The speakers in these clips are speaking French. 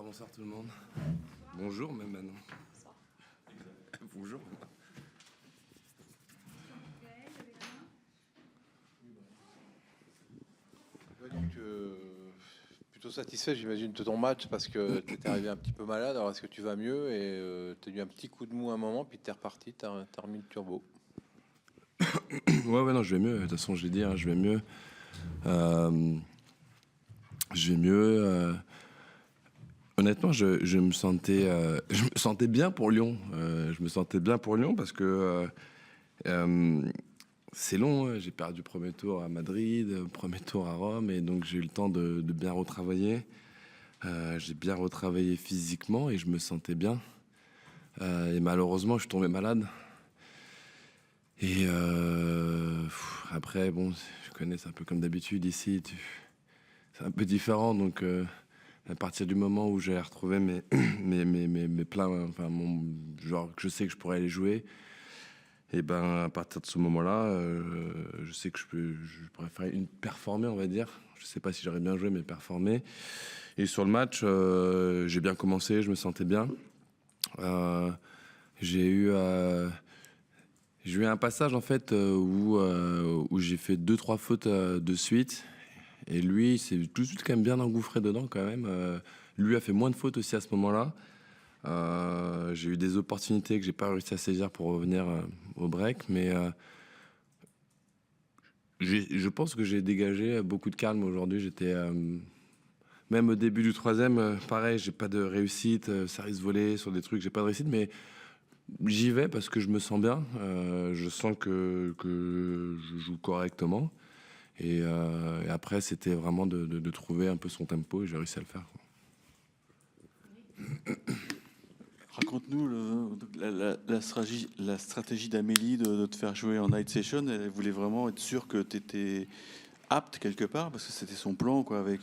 Bonsoir tout le monde. Bonjour même maintenant. Bonjour. Ouais, donc, plutôt satisfait, j'imagine, de ton match parce que tu étais arrivé un petit peu malade. Alors, est-ce que tu vas mieux? Et tu as eu un petit coup de mou à un moment, puis tu es reparti, tu as remis le turbo. Ouais, non, je vais mieux. De toute façon, je l'ai dit, hein, je vais mieux. Je vais mieux. Honnêtement, je me sentais bien pour Lyon. Je me sentais bien pour Lyon parce que c'est long. J'ai perdu premier tour à Madrid, premier tour à Rome, et donc j'ai eu le temps de bien retravailler. J'ai bien retravaillé physiquement et je me sentais bien. Et malheureusement, je suis tombé malade. Et après, bon, je connais, c'est un peu comme d'habitude ici. C'est un peu différent. Donc, à partir du moment où j'ai retrouvé mes pleins, enfin, genre que je sais que je pourrais aller jouer, et ben, à partir de ce moment-là, je sais que je pourrais performer, on va dire. Je sais pas si j'aurais bien joué, mais performer. Et sur le match, j'ai bien commencé, je me sentais bien. J'ai eu un passage en fait où j'ai fait 2-3 fautes de suite, et lui c'est tout de suite quand même bien engouffré dedans quand même. Lui a fait moins de fautes aussi à ce moment-là. J'ai eu des opportunités que j'ai pas réussi à saisir pour revenir au break, mais je pense que j'ai dégagé beaucoup de calme aujourd'hui. J'étais même au début du troisième, pareil, j'ai pas de réussite, ça risque voler sur des trucs, j'ai pas de réussite, mais j'y vais parce que je me sens bien. Je sens que je joue correctement. Et après, c'était vraiment de trouver un peu son tempo, et j'ai réussi à le faire, quoi. Raconte-nous la stratégie d'Amélie de te faire jouer en night session. Elle voulait vraiment être sûre que tu étais apte quelque part, parce que c'était son plan, quoi, avec...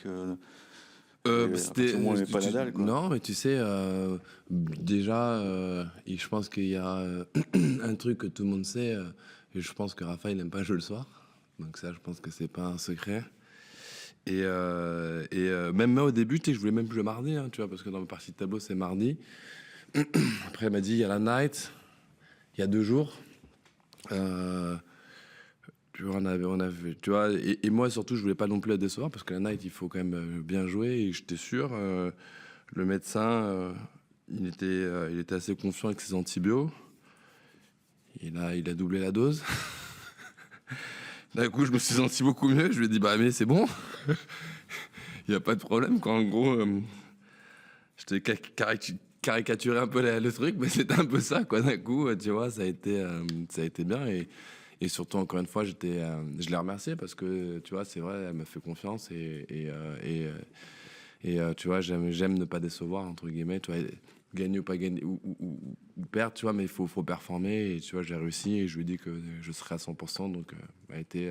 C'était on n'est pas Nadal, quoi. non, mais tu sais, déjà, et je pense qu'il y a un truc que tout le monde sait, et je pense que Raphaël n'aime pas jouer le soir, donc ça, je pense que c'est pas un secret. Même moi au début, tu sais, je voulais même jouer mardi, hein, tu vois, parce que dans ma partie de tableau c'est mardi. Après elle m'a dit il y a la night, il y a 2 jours. Tu vois, tu vois, et moi surtout, je voulais pas non plus la décevoir parce que la night, il faut quand même bien jouer. Et j'étais sûr, le médecin, il était assez confiant avec ses antibiotiques. Il a doublé la dose. D'un coup, je me suis senti beaucoup mieux. Je lui ai dit, bah, mais c'est bon, il n'y a pas de problème. Quand en gros, je t'ai caricaturé un peu le truc, mais c'était un peu ça, quoi. D'un coup, tu vois, ça a été bien. Et surtout, encore une fois, je l'ai remerciée parce que, tu vois, c'est vrai, elle m'a fait confiance. Tu vois, j'aime ne pas décevoir, entre guillemets. Tu vois, gagner ou pas gagner, ou perdre, tu vois, mais il faut performer. Et tu vois, j'ai réussi et je lui ai dit que je serais à 100%. Donc, elle était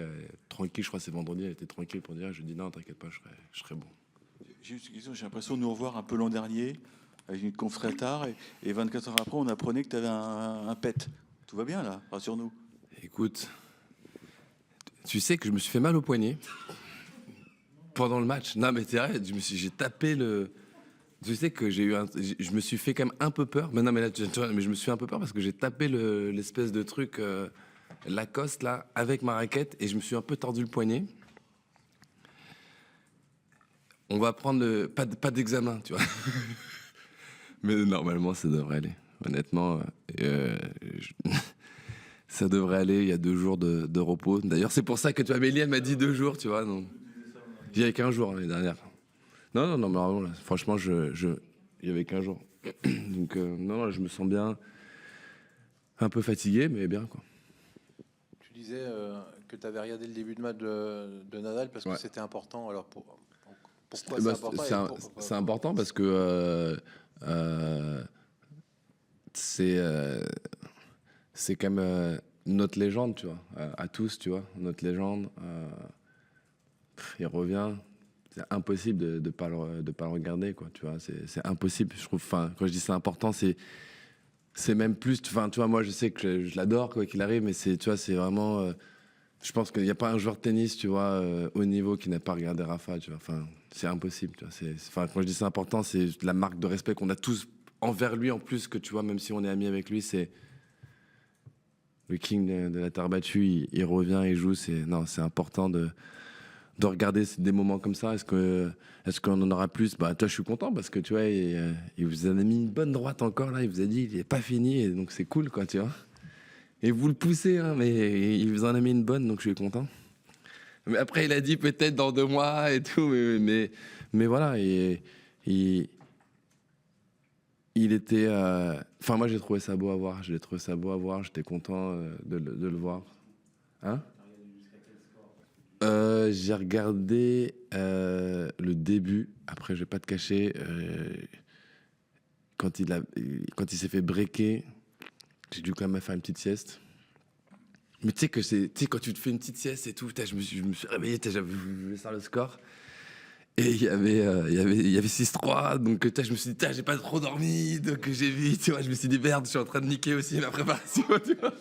tranquille. Je crois que c'est vendredi, elle était tranquille pour dire. Je lui ai dit, non, t'inquiète pas, je serai bon. J'ai juste une question, j'ai l'impression de nous revoir un peu l'an dernier, avec une conf très tard, et 24 heures après, on apprenait que tu avais un pet. Tout va bien, là, rassure-nous. Écoute, tu sais que je me suis fait mal au poignet pendant le match. Non, mais c'est vrai, j'ai tapé le. Tu sais que je me suis fait quand même un peu peur. Mais non, mais là, tu vois, mais je me suis fait un peu peur parce que j'ai tapé l'espèce de truc Lacoste là avec ma raquette et je me suis un peu tordu le poignet. On va prendre pas d'examen, tu vois. Mais normalement, ça devrait aller. Honnêtement, ça devrait aller. Il y a 2 jours de repos. D'ailleurs, c'est pour ça que tu vois, Amélie, elle m'a dit 2 jours, tu vois. Donc, il y avait qu'un jour l'année dernière. Non, mais vraiment, là, franchement, il y avait qu'un jour. Donc, non, je me sens bien. Un peu fatigué, mais bien, quoi. Tu disais que tu avais regardé le début de match de Nadal parce que Ouais. c'était important. Alors, pourquoi Bah, c'est important c'est important parce que c'est quand même notre légende, tu vois, à tous, tu vois, notre légende. Il revient. C'est impossible de pas le regarder, quoi, tu vois. C'est impossible, je trouve. Enfin, quand je dis c'est important, c'est même plus. Enfin, tu vois, moi, je sais que je l'adore, quoi qu'il arrive, mais tu vois, c'est vraiment. je pense qu'il n'y a pas un joueur de tennis, tu vois, haut niveau qui n'a pas regardé Rafa, tu vois. Enfin, c'est impossible, tu vois. Enfin, quand je dis c'est important, c'est la marque de respect qu'on a tous envers lui en plus, que tu vois, même si on est amis avec lui, c'est le king de la terre battue, il revient, il joue. Non, c'est important de regarder des moments comme ça. Est-ce qu'on en aura plus? Bah, toi, je suis content parce que tu vois, il vous a mis une bonne droite encore là. Il vous a dit, il n'est pas fini, et donc c'est cool, quoi, tu vois. Et vous le poussez, hein, mais il vous en a mis une bonne, donc je suis content. Mais après, il a dit peut-être dans 2 mois et tout, mais voilà. Il était. Enfin, moi, j'ai trouvé ça beau à voir. Je l'ai trouvé ça beau à voir. J'étais content de le voir. Hein? J'ai regardé le début. Après, je vais pas te cacher. Quand il s'est fait breaker, j'ai dû quand même faire une petite sieste. Mais tu sais tu sais, quand tu te fais une petite sieste et tout, putain, je me suis réveillé, j'avais vu ça le score. Et il y avait 6-3, donc putain, je me suis dit, putain, j'ai pas trop dormi, donc j'ai vu, tu vois, je me suis dit, merde, je suis en train de niquer aussi ma préparation, tu vois.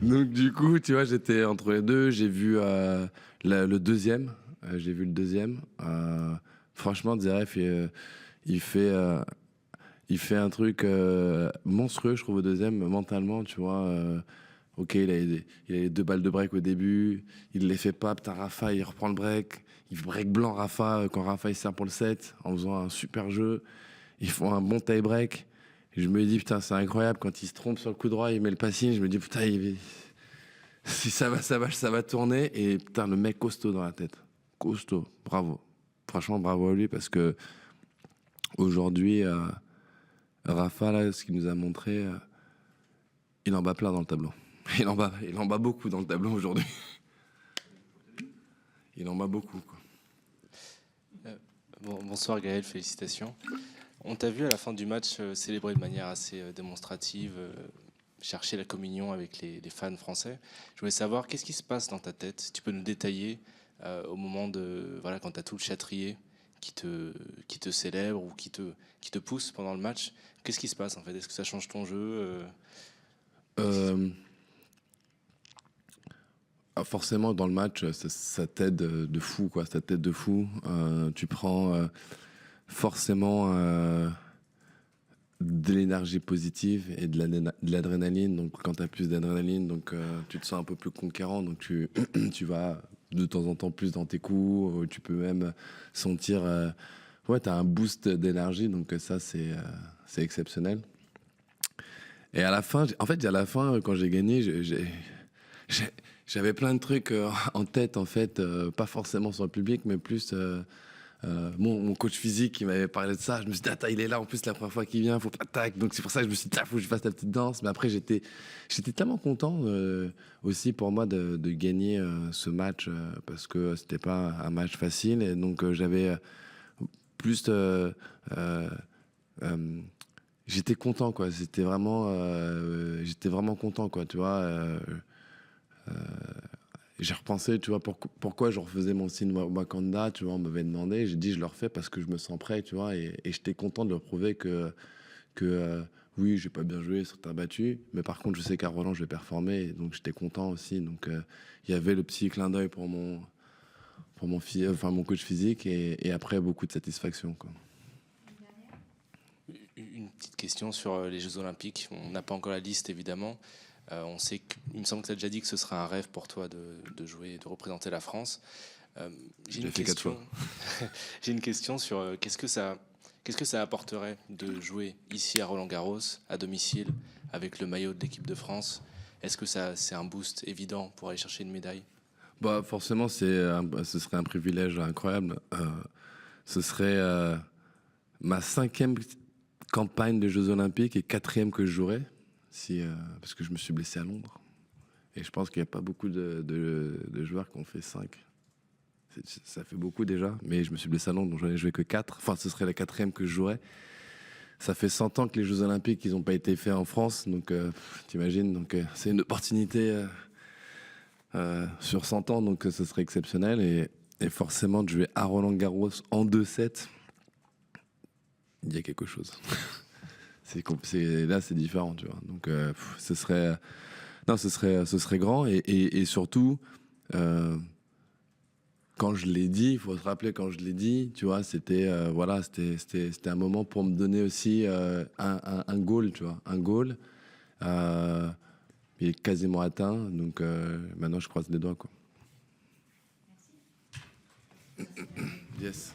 Donc du coup, tu vois, j'étais entre les deux, j'ai vu le deuxième, franchement, Zverev, il fait, il fait un truc monstrueux, je trouve, au deuxième, mentalement, tu vois. Ok, il a les 2 balles de break au début, il les fait pas, putain, Rafa, il reprend le break, il break blanc Rafa quand Rafa il sert pour le set, en faisant un super jeu, ils font un bon tie break. Et je me dis, putain, c'est incroyable, quand il se trompe sur le coup droit, il met le passing, je me dis, putain, si ça va tourner, et putain, le mec costaud dans la tête. Costaud, bravo. Franchement, bravo à lui, parce que aujourd'hui, Rafa, là, ce qu'il nous a montré, il en bat plein dans le tableau. Il en bat beaucoup dans le tableau aujourd'hui. Il en bat beaucoup, quoi. Bonsoir Gaël, félicitations. On t'a vu à la fin du match célébrer de manière assez démonstrative, chercher la communion avec les fans français. Je voulais savoir, qu'est-ce qui se passe dans ta tête? Tu peux nous détailler au moment voilà, quand tu as tout le châtrier qui te célèbre ou qui te pousse pendant le match. Qu'est-ce qui se passe en fait? Est-ce que ça change ton jeu? Forcément, dans le match, ça t'aide de fou, quoi. Ça t'aide de fou. Tu prends forcément de l'énergie positive et de l'adrénaline. Donc, quand tu as plus d'adrénaline, donc tu te sens un peu plus conquérant. Donc, tu vas de temps en temps plus dans tes coups. Tu peux même sentir... ouais, tu as un boost d'énergie. Donc, ça, c'est exceptionnel. Et à la fin, quand j'ai gagné, j'avais plein de trucs en tête, en fait, pas forcément sur le public, mais plus mon coach physique qui m'avait parlé de ça. Je me suis dit, attends, il est là, en plus, la première fois qu'il vient, faut pas tac. Donc c'est pour ça que je me suis dit, faut que je fasse la petite danse. Mais après, j'étais tellement content aussi pour moi de gagner ce match parce que c'était pas un match facile. Et donc j'avais plus... j'étais content, quoi. J'étais vraiment content, quoi, tu vois. J'ai repensé, tu vois, pourquoi je refaisais mon signe Wakanda, tu vois, on m'avait demandé, j'ai dit je le refais parce que je me sens prêt, tu vois, et j'étais content de leur prouver que oui, j'ai pas bien joué sur terre battue, mais par contre, je sais qu'à Roland, je vais performer, et donc j'étais content aussi. Donc, il y avait le petit clin d'œil pour mon coach physique, et après, beaucoup de satisfaction, quoi. Une petite question sur les Jeux Olympiques. On n'a pas encore la liste, évidemment. On sait il me semble que tu as déjà dit que ce serait un rêve pour toi de jouer, de représenter la France. J'ai une question. J'ai une question sur qu'est-ce que ça apporterait de jouer ici à Roland-Garros, à domicile, avec le maillot de l'équipe de France? Est-ce que c'est un boost évident pour aller chercher une médaille? Bah, forcément, ce serait un privilège incroyable. Ce serait ma 5e campagne de Jeux Olympiques et 4e que je jouerais. Parce que je me suis blessé à Londres. Et je pense qu'il n'y a pas beaucoup de joueurs qui ont fait 5. Ça fait beaucoup déjà, mais je me suis blessé à Londres, donc j'en ai joué que 4. Enfin, ce serait la 4e que je jouerais. Ça fait 100 ans que les Jeux Olympiques, ils n'ont pas été faits en France, donc t'imagines, donc c'est une opportunité sur 100 ans, donc ce serait exceptionnel. Et forcément, de jouer à Roland-Garros en 2-7, il y a quelque chose. Là, c'est différent, tu vois. Donc, ce serait... Non, ce serait grand et surtout, quand je l'ai dit, il faut se rappeler quand je l'ai dit, tu vois, c'était un moment pour me donner aussi un goal, tu vois, un goal. Il est quasiment atteint, donc maintenant je croise les doigts, quoi. Yes.